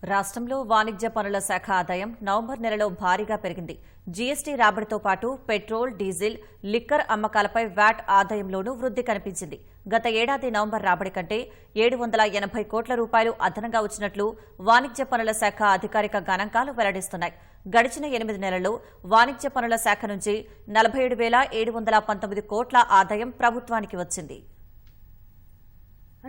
రాష్ట్రంలో వాణిజ్య పనుల శాఖ ఆదాయం నవంబర్ నెలలో భారీగా పెరిగింది. జీఎస్టీ రాబడితో పాటు పెట్రోల్, డీజిల్, లిక్కర్ అమ్మకాలపై వ్యాట్ ఆదాయంలోనూ వృద్ధి కనిపించింది. గత ఏడాది నవంబర్ రాబడి కంటే 780 కోట్ల రూపాయలు అదనంగా వచ్చినట్లు వాణిజ్య పనుల శాఖ అధికారిక గణాంకాలు వెల్లడిస్తున్నాయి. గడిచిన 8 నెలల్లో వాణిజ్య పనుల శాఖ నుంచి 47,719 కోట్ల ఆదాయం ప్రభుత్వానికి వచ్చింది.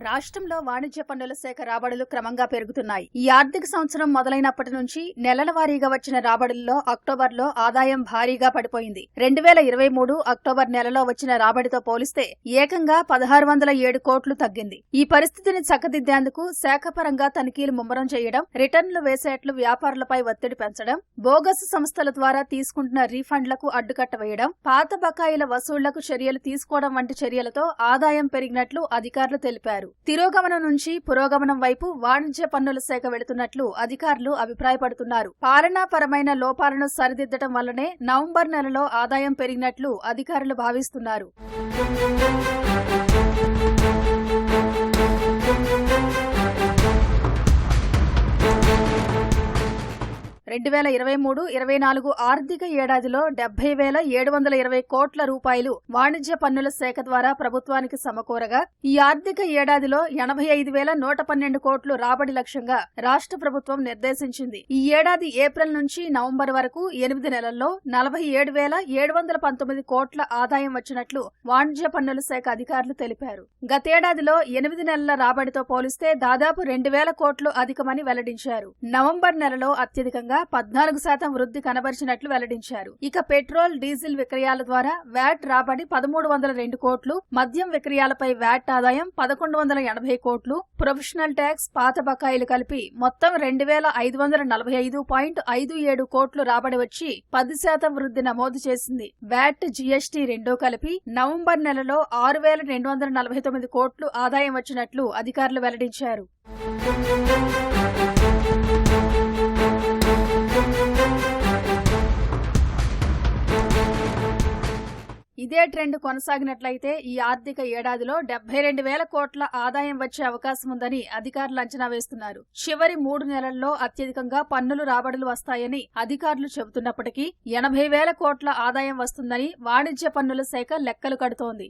రాష్ట్రంలో వాణిజ్య పన్నుల శాఖ రాబడులు క్రమంగా పెరుగుతున్నాయి. ఈ ఆర్థిక సంవత్సరం మొదలైనప్పటి నుంచి నెలల వారీగా వచ్చిన రాబడుల్లో అక్టోబర్లో ఆదాయం భారీగా పడిపోయింది. 2023 అక్టోబర్ నెలలో వచ్చిన రాబడితో పోలిస్తే ఏకంగా 1607 కోట్లు తగ్గింది. ఈ పరిస్థితిని చక్కదిద్దేందుకు శాఖపరంగా తనిఖీలు ముమ్మరం చేయడం, రిటర్నులు వేసేట్లు వ్యాపారులపై ఒత్తిడి పెంచడం, బోగస్ సంస్థల ద్వారా తీసుకుంటున్న రీఫండ్లకు అడ్డుకట్ట వేయడం, పాత బకాయిల వసూళ్లకు చర్యలు తీసుకోవడం వంటి చర్యలతో ఆదాయం పెరిగినట్లు అధికారులు తెలిపారు. తిరోగమనం నుంచి పురోగమనం వైపు వాణిజ్య పన్నుల శాఖ వెళుతున్నట్లు అధికారులు అభిప్రాయపడుతున్నారు. పాలనాపరమైన లోపాలను సరిదిద్దడం వల్లనే నవంబర్ నెలలో ఆదాయం పెరిగినట్లు అధికారులు భావిస్తున్నారు. 2023-24 ఆర్థిక ఏడాదిలో 70,720 కోట్ల రూపాయలు వాణిజ్య పన్నుల శాఖ ద్వారా ప్రభుత్వానికి సమకూరగా, ఈ ఆర్థిక ఏడాదిలో 85,112 కోట్లు రాబడి లక్ష్యంగా రాష్ట్ర ప్రభుత్వం నిర్దేశించింది. ఈ ఏడాది ఏప్రిల్ నుంచి నవంబర్ వరకు 8 నెలల్లో 47,719 కోట్ల ఆదాయం వచ్చినట్లు వాణిజ్య పన్నుల శాఖ అధికారులు తెలిపారు. గతేడాదిలో 8 నెలల రాబడితో పోలిస్తే దాదాపు 2,000 కోట్లు అధికమని వెల్లడించారు. నవంబర్ నెలలో అత్యధికంగా 14% వృద్ధి కనబరిచినట్లు వెల్లడించారు. ఇక పెట్రోల్, డీజిల్ విక్రయాల ద్వారా వ్యాట్ రాబడి 1,302 కోట్లు, మద్యం విక్రయాలపై వ్యాట్ ఆదాయం 1,180 కోట్లు, ప్రొఫెషనల్ ట్యాక్స్, పాత బకాయిలు కలిపి మొత్తం 2,545.57 కోట్లు రాబడి వచ్చి 10% వృద్ధి నమోదు చేసింది. వ్యాట్, జీఎస్టీ రెండూ కలిపి నవంబర్ నెలలో 6,249 కోట్లు ఆదాయం వచ్చినట్లు అధికారులు వెల్లడించారు. ఇదే ట్రెండ్ కొనసాగినట్లయితే ఈ ఆర్థిక ఏడాదిలో 72,000 కోట్ల ఆదాయం వచ్చే అవకాశం ఉందని అధికారులు అంచనా వేస్తున్నారు. చివరి 3 నెలల్లో అత్యధికంగా పన్నులు రాబడులు వస్తాయని అధికారులు చెబుతున్నప్పటికీ 80,000 కోట్ల ఆదాయం వస్తుందని వాణిజ్య పన్నుల శాఖ లెక్కలు కడుతోంది.